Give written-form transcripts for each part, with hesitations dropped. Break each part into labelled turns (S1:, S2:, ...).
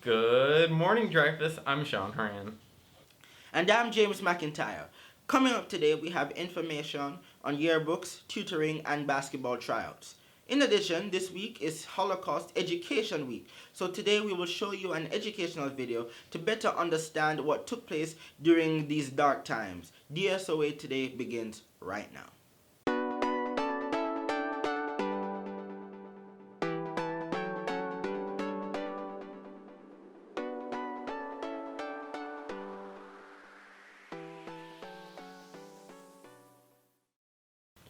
S1: Good morning, Dreyfus. I'm Sean Horan.
S2: And I'm James McIntyre. Coming up today, we have information on yearbooks, tutoring, and basketball tryouts. In addition, this week is Holocaust Education Week. So today we will show you an educational video to better understand what took place during these dark times. DSOA today begins right now.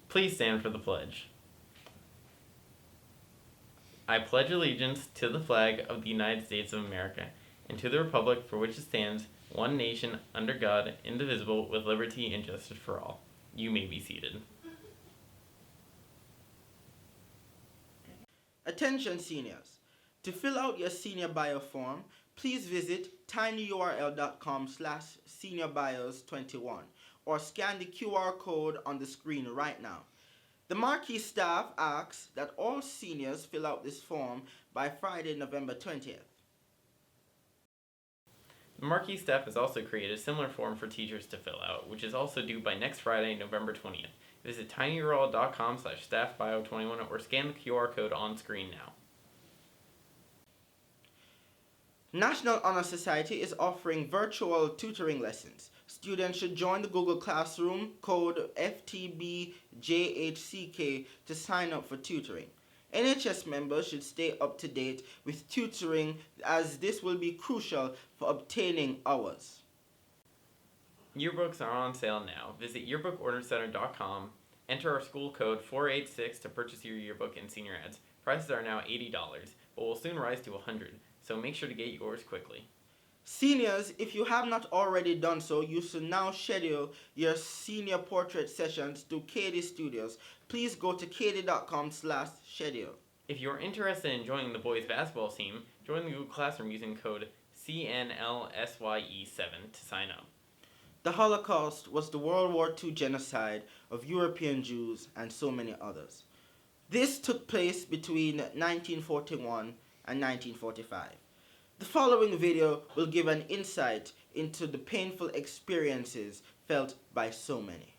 S1: Please stand for the pledge. I pledge allegiance to the flag of the United States of America and to the republic for which it stands, one nation, under God, indivisible, with liberty and justice for all. You may be seated.
S2: Attention seniors. To fill out your senior bio form, please visit tinyurl.com/seniorbios21 or scan the QR code on the screen right now. The Marquee staff asks that all seniors fill out this form by Friday, November 20th.
S1: The Marquee staff has also created a similar form for teachers to fill out, which is also due by next Friday, November 20th. Visit tinyurl.com/staffbio21 or scan the QR code on screen now.
S2: National Honor Society is offering virtual tutoring lessons. Students should join the Google Classroom code FTBJHCK to sign up for tutoring. NHS members should stay up to date with tutoring as this will be crucial for obtaining hours.
S1: Yearbooks are on sale now. Visit yearbookordercenter.com, enter our school code 486 to purchase your yearbook and senior ads. Prices are now $80, but will soon rise to $100, so make sure to get yours quickly.
S2: Seniors, if you have not already done so, you should now schedule your senior portrait sessions to KD Studios. Please go to kd.com/schedule.
S1: If you're interested in joining the boys basketball team, join the Google Classroom using code CNLSYE7 to sign up.
S2: The Holocaust was the World War II genocide of European Jews and so many others. This took place between 1941 and 1945. The following video will give an insight into the painful experiences felt by so many.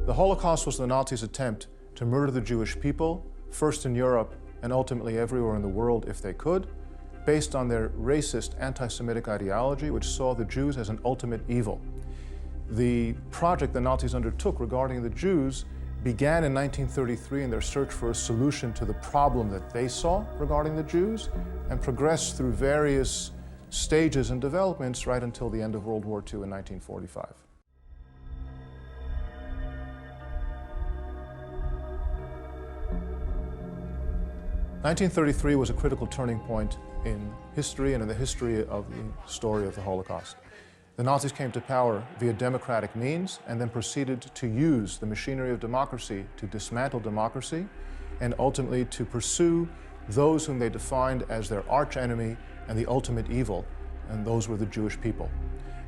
S3: The Holocaust was the Nazis' attempt to murder the Jewish people, first in Europe and ultimately everywhere in the world if they could, based on their racist anti-Semitic ideology which saw the Jews as an ultimate evil. The project the Nazis undertook regarding the Jews began in 1933 in their search for a solution to the problem that they saw regarding the Jews and progressed through various stages and developments right until the end of World War II in 1945. 1933 was a critical turning point in history and in the history of the story of the Holocaust. The Nazis came to power via democratic means and then proceeded to use the machinery of democracy to dismantle democracy and ultimately to pursue those whom they defined as their archenemy and the ultimate evil, and those were the Jewish people.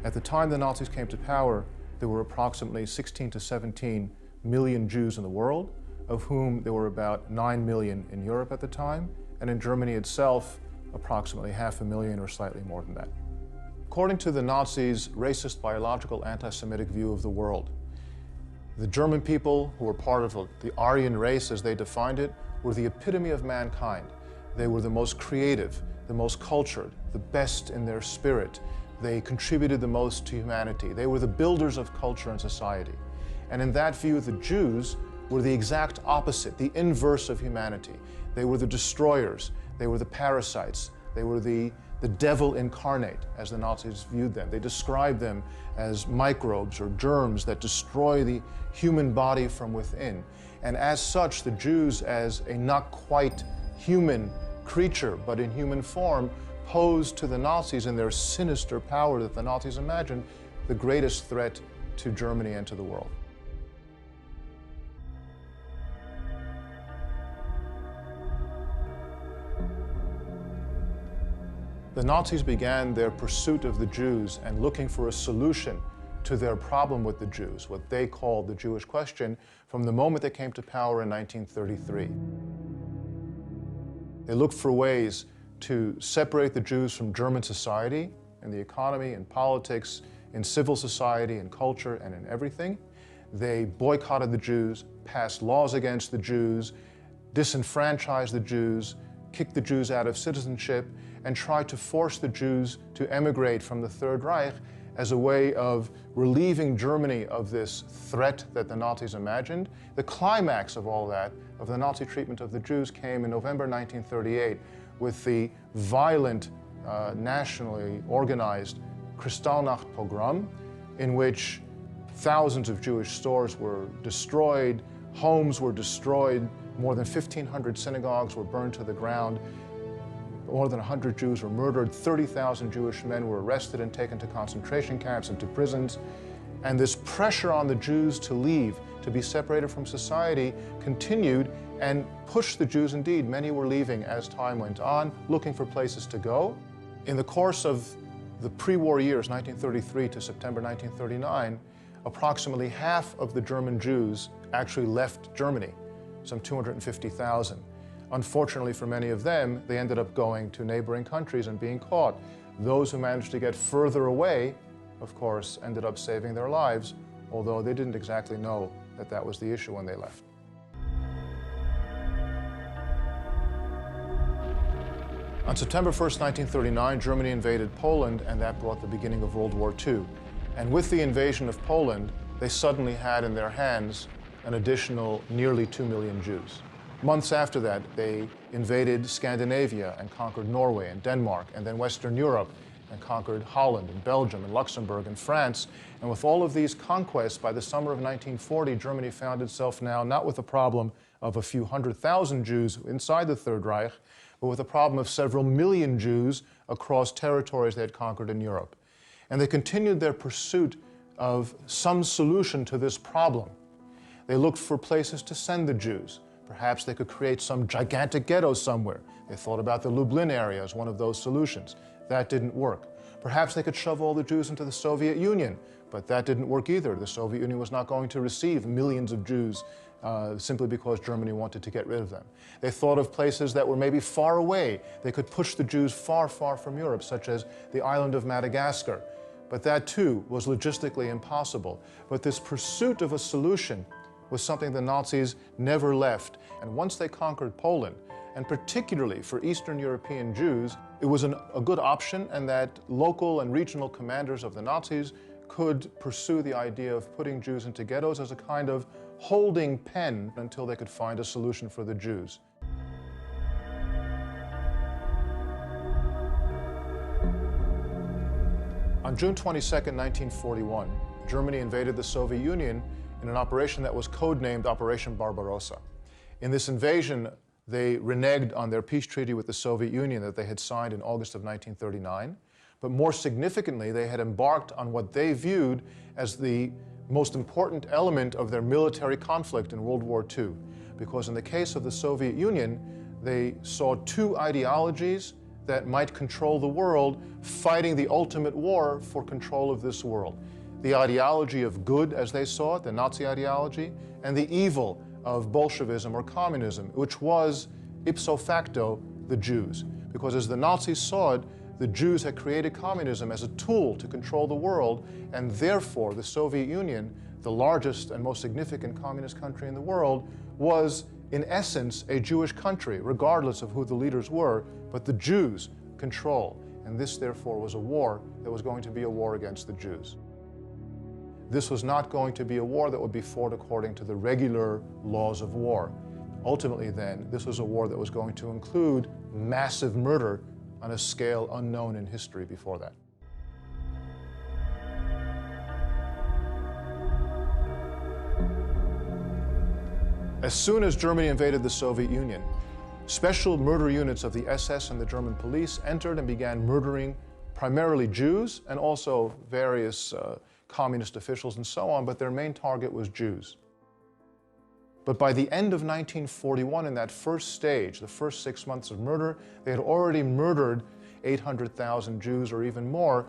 S3: At the time the Nazis came to power, there were approximately 16 to 17 million Jews in the world, of whom there were about 9 million in Europe at the time, and in Germany itself, approximately 500,000 or slightly more than that. According to the Nazis' racist, biological, anti-Semitic view of the world, the German people, who were part of the Aryan race as they defined it, were the epitome of mankind. They were the most creative, the most cultured, the best in their spirit. They contributed the most to humanity. They were the builders of culture and society. And in that view, the Jews were the exact opposite, the inverse of humanity. They were the destroyers, they were the parasites, they were the devil incarnate, as the Nazis viewed them. They described them as microbes or germs that destroy the human body from within. And as such, the Jews, as a not quite human creature, but in human form, posed to the Nazis in their sinister power that the Nazis imagined the greatest threat to Germany and to the world. The Nazis began their pursuit of the Jews and looking for a solution to their problem with the Jews, what they called the Jewish question, from the moment they came to power in 1933. They looked for ways to separate the Jews from German society, in the economy, in politics, in civil society, in culture, and in everything. They boycotted the Jews, passed laws against the Jews, disenfranchised the Jews, kicked the Jews out of citizenship, and tried to force the Jews to emigrate from the Third Reich as a way of relieving Germany of this threat that the Nazis imagined. The climax of all that, of the Nazi treatment of the Jews, came in November 1938 with the violent, nationally organized Kristallnacht pogrom, in which thousands of Jewish stores were destroyed, homes were destroyed, more than 1,500 synagogues were burned to the ground, more than 100 Jews were murdered, 30,000 Jewish men were arrested and taken to concentration camps and to prisons. And this pressure on the Jews to leave, to be separated from society, continued and pushed the Jews indeed. Many were leaving as time went on, looking for places to go. In the course of the pre-war years, 1933 to September 1939, approximately half of the German Jews actually left Germany, some 250,000. Unfortunately for many of them, they ended up going to neighboring countries and being caught. Those who managed to get further away, of course, ended up saving their lives, although they didn't exactly know that that was the issue when they left. On September 1st, 1939, Germany invaded Poland, and that brought the beginning of World War II. And with the invasion of Poland, they suddenly had in their hands an additional nearly 2 million Jews. Months after that, they invaded Scandinavia and conquered Norway and Denmark, and then Western Europe, and conquered Holland and Belgium and Luxembourg and France. And with all of these conquests, by the summer of 1940, Germany found itself now not with a problem of a few 100,000 Jews inside the Third Reich, but with a problem of several million Jews across territories they had conquered in Europe. And they continued their pursuit of some solution to this problem. They looked for places to send the Jews. Perhaps they could create some gigantic ghetto somewhere. They thought about the Lublin area as one of those solutions. That didn't work. Perhaps they could shove all the Jews into the Soviet Union, but that didn't work either. The Soviet Union was not going to receive millions of Jews simply because Germany wanted to get rid of them. They thought of places that were maybe far away. They could push the Jews far, far from Europe, such as the island of Madagascar. But that too was logistically impossible. But this pursuit of a solution was something the Nazis never left. And once they conquered Poland, and particularly for Eastern European Jews, it was a good option, and that local and regional commanders of the Nazis could pursue the idea of putting Jews into ghettos as a kind of holding pen until they could find a solution for the Jews. On June 22, 1941, Germany invaded the Soviet Union in an operation that was codenamed Operation Barbarossa. In this invasion, they reneged on their peace treaty with the Soviet Union that they had signed in August of 1939. But more significantly, they had embarked on what they viewed as the most important element of their military conflict in World War II. Because in the case of the Soviet Union, they saw two ideologies that might control the world, fighting the ultimate war for control of this world. The ideology of good, as they saw it, the Nazi ideology, and the evil of Bolshevism or communism, which was, ipso facto, the Jews. Because as the Nazis saw it, the Jews had created communism as a tool to control the world, and therefore the Soviet Union, the largest and most significant communist country in the world, was in essence a Jewish country, regardless of who the leaders were, but the Jews control. And this therefore was a war that was going to be a war against the Jews. This was not going to be a war that would be fought according to the regular laws of war. Ultimately then, this was a war that was going to include massive murder on a scale unknown in history before that. As soon as Germany invaded the Soviet Union, special murder units of the SS and the German police entered and began murdering primarily Jews and also various communist officials and so on, but their main target was Jews. But by the end of 1941, in that first stage, the first 6 months of murder, they had already murdered 800,000 Jews or even more.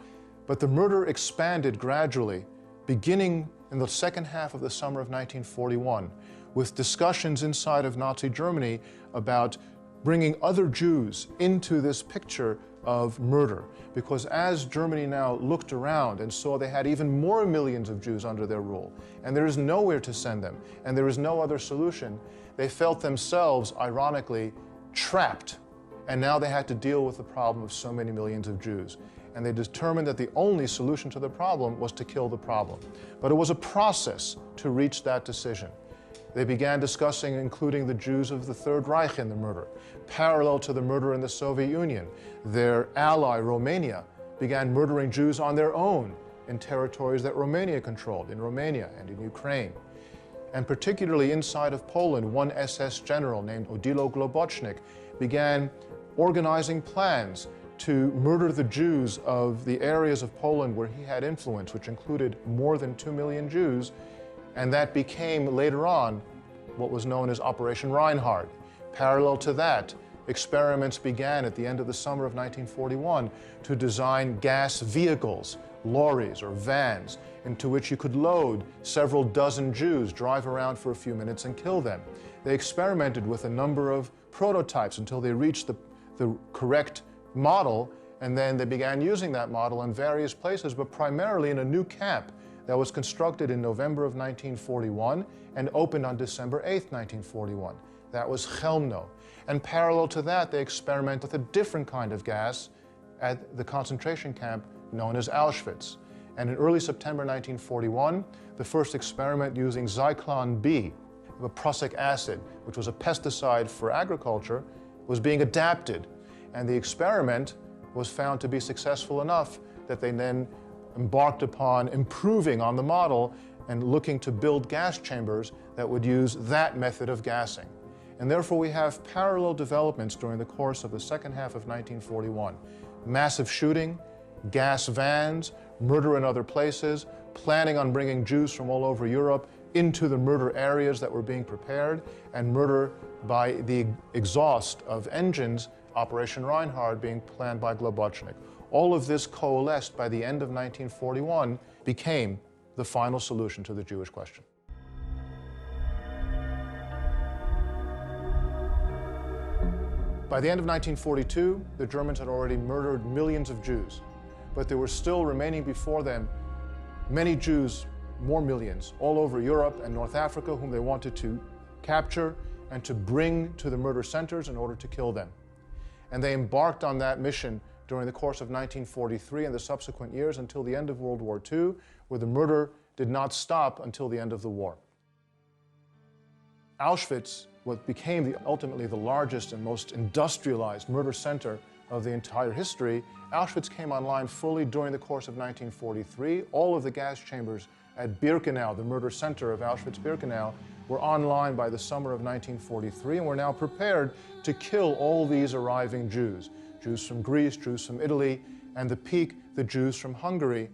S3: But the murder expanded gradually, beginning in the second half of the summer of 1941, with discussions inside of Nazi Germany about bringing other Jews into this picture of murder. Because as Germany now looked around and saw they had even more millions of Jews under their rule, and there is nowhere to send them, and there is no other solution, they felt themselves, ironically, trapped. And now they had to deal with the problem of so many millions of Jews. And they determined that the only solution to the problem was to kill the problem. But it was a process to reach that decision. They began discussing including the Jews of the Third Reich in the murder. Parallel to the murder in the Soviet Union, their ally, Romania, began murdering Jews on their own in territories that Romania controlled, in Romania and in Ukraine. And particularly inside of Poland, one SS general named Odilo Globocnik began organizing plans to murder the Jews of the areas of Poland where he had influence, which included more than 2 million Jews, and that became later on what was known as Operation Reinhard. Parallel to that, experiments began at the end of the summer of 1941 to design gas vehicles, lorries or vans, into which you could load several dozen Jews, drive around for a few minutes and kill them. They experimented with a number of prototypes until they reached the correct model, and then they began using that model in various places, but primarily in a new camp that was constructed in November of 1941 and opened on December 8th, 1941. That was Chelmno. And parallel to that, they experimented with a different kind of gas at the concentration camp known as Auschwitz. And in early September 1941, the first experiment using Zyklon B, a prussic acid, which was a pesticide for agriculture, was being adapted. And the experiment was found to be successful enough that they then embarked upon improving on the model and looking to build gas chambers that would use that method of gassing. And therefore we have parallel developments during the course of the second half of 1941. Massive shooting, gas vans, murder in other places, planning on bringing Jews from all over Europe into the murder areas that were being prepared, and murder by the exhaust of engines, Operation Reinhard, being planned by Globocnik. All of this coalesced by the end of 1941, became the final solution to the Jewish question. By the end of 1942, the Germans had already murdered millions of Jews, but there were still remaining before them many Jews, more millions, all over Europe and North Africa, whom they wanted to capture and to bring to the murder centers in order to kill them. And they embarked on that mission during the course of 1943 and the subsequent years until the end of World War II, where the murder did not stop until the end of the war. Auschwitz, what became ultimately the largest and most industrialized murder center of the entire history, Auschwitz came online fully during the course of 1943. All of the gas chambers at Birkenau, the murder center of Auschwitz-Birkenau, were online by the summer of 1943 and were now prepared to kill all these arriving Jews. Jews from Greece, Jews from Italy, and the peak, the Jews from Hungary.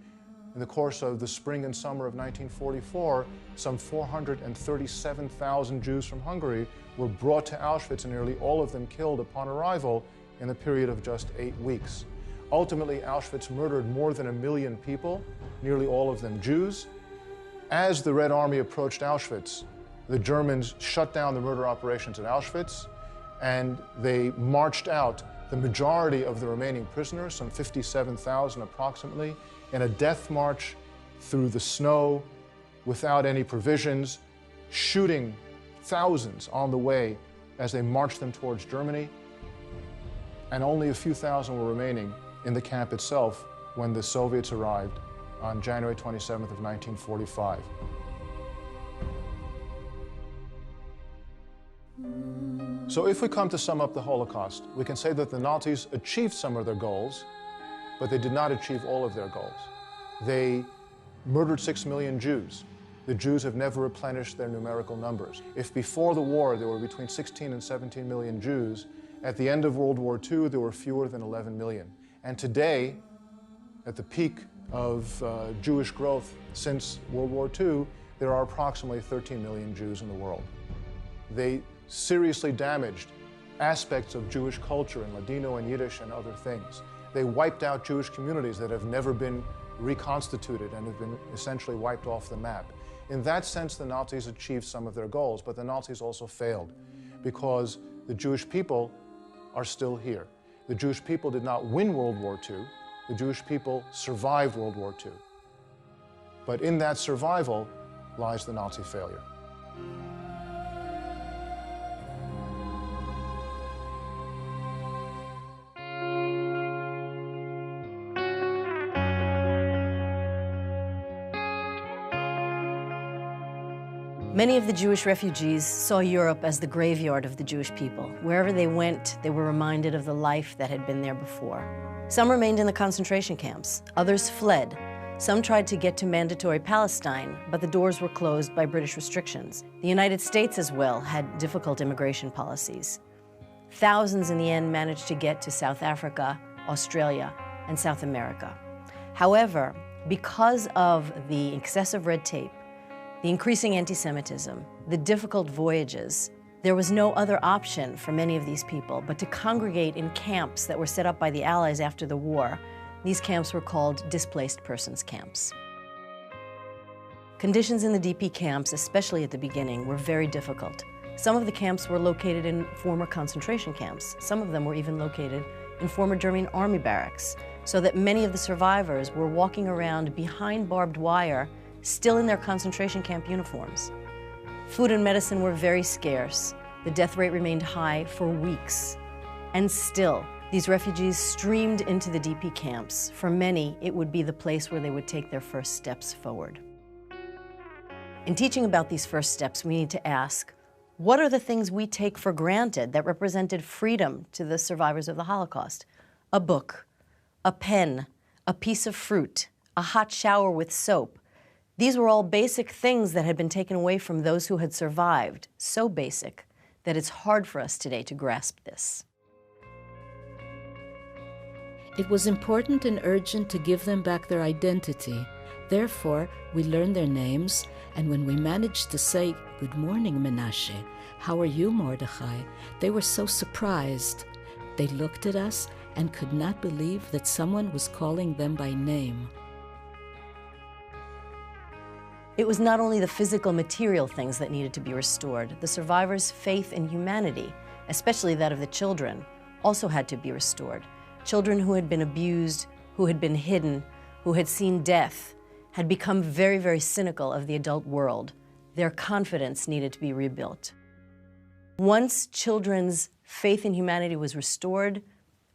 S3: In the course of the spring and summer of 1944, some 437,000 Jews from Hungary were brought to Auschwitz, and nearly all of them killed upon arrival in a period of just 8 weeks. Ultimately, Auschwitz murdered more than 1 million people, nearly all of them Jews. As the Red Army approached Auschwitz, the Germans shut down the murder operations at Auschwitz, and they marched out the majority of the remaining prisoners, some 57,000 approximately, in a death march through the snow without any provisions, shooting thousands on the way as they marched them towards Germany. And only a few thousand were remaining in the camp itself when the Soviets arrived on January 27th of 1945. So if we come to sum up the Holocaust, we can say that the Nazis achieved some of their goals, but they did not achieve all of their goals. They murdered 6 million Jews. The Jews have never replenished their numerical numbers. If before the war there were between 16 and 17 million Jews, at the end of World War II there were fewer than 11 million. And today, at the peak of Jewish growth since World War II, there are approximately 13 million Jews in the world. They seriously damaged aspects of Jewish culture in Ladino and Yiddish and other things. They wiped out Jewish communities that have never been reconstituted and have been essentially wiped off the map. In that sense, the Nazis achieved some of their goals, but the Nazis also failed because the Jewish people are still here. The Jewish people did not win World War II. The Jewish people survived World War II. But in that survival lies the Nazi failure.
S4: Many of the Jewish refugees saw Europe as the graveyard of the Jewish people. Wherever they went, they were reminded of the life that had been there before. Some remained in the concentration camps. Others fled. Some tried to get to mandatory Palestine, but the doors were closed by British restrictions. The United States as well had difficult immigration policies. Thousands in the end managed to get to South Africa, Australia, and South America. However, because of the excessive red tape, the increasing anti-Semitism, the difficult voyages, there was no other option for many of these people but to congregate in camps that were set up by the Allies after the war. These camps were called displaced persons camps. Conditions in the DP camps, especially at the beginning, were very difficult. Some of the camps were located in former concentration camps. Some of them were even located in former German army barracks, so that many of the survivors were walking around behind barbed wire, still in their concentration camp uniforms. Food and medicine were very scarce. The death rate remained high for weeks. And still, these refugees streamed into the DP camps. For many, it would be the place where they would take their first steps forward. In teaching about these first steps, we need to ask, what are the things we take for granted that represented freedom to the survivors of the Holocaust? A book, a pen, a piece of fruit, a hot shower with soap. These were all basic things that had been taken away from those who had survived, so basic that it's hard for us today to grasp this.
S5: It was important and urgent to give them back their identity. Therefore, we learned their names, and when we managed to say, "Good morning, Menashe. How are you, Mordechai?" they were so surprised. They looked at us and could not believe that someone was calling them by name.
S4: It was not only the physical, material things that needed to be restored. The survivors' faith in humanity, especially that of the children, also had to be restored. Children who had been abused, who had been hidden, who had seen death, had become very, very cynical of the adult world. Their confidence needed to be rebuilt. Once children's faith in humanity was restored,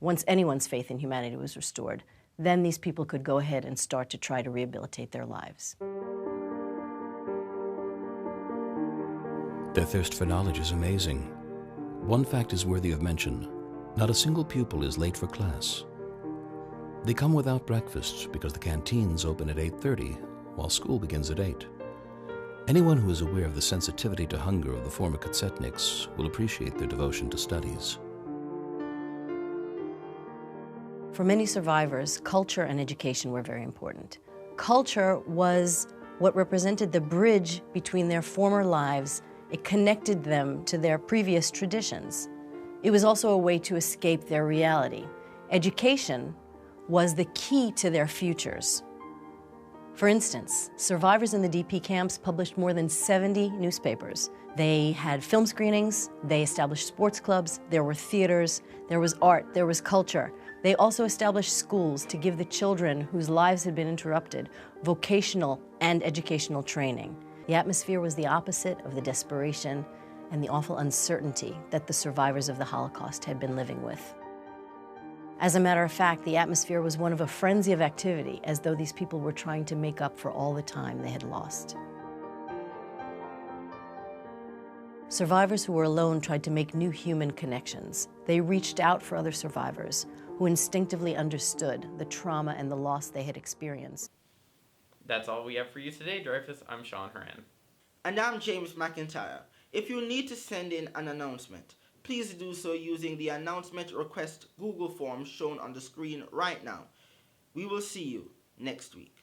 S4: once anyone's faith in humanity was restored, then these people could go ahead and start to try to rehabilitate their lives.
S6: Their thirst for knowledge is amazing. One fact is worthy of mention. Not a single pupil is late for class. They come without breakfast because the canteens open at 8:30, while school begins at 8. Anyone who is aware of the sensitivity to hunger of the former Kotsetniks will appreciate their devotion to studies.
S4: For many survivors, culture and education were very important. Culture was what represented the bridge between their former lives. It connected them to their previous traditions. It was also a way to escape their reality. Education was the key to their futures. For instance, survivors in the DP camps published more than 70 newspapers. They had film screenings, they established sports clubs, there were theaters, there was art, there was culture. They also established schools to give the children whose lives had been interrupted vocational and educational training. The atmosphere was the opposite of the desperation and the awful uncertainty that the survivors of the Holocaust had been living with. As a matter of fact, the atmosphere was one of a frenzy of activity, as though these people were trying to make up for all the time they had lost. Survivors who were alone tried to make new human connections. They reached out for other survivors who instinctively understood the trauma and the loss they had experienced.
S1: That's all we have for you today, Dreyfus. I'm Sean Horan.
S2: And I'm James McIntyre. If you need to send in an announcement, please do so using the announcement request Google form shown on the screen right now. We will see you next week.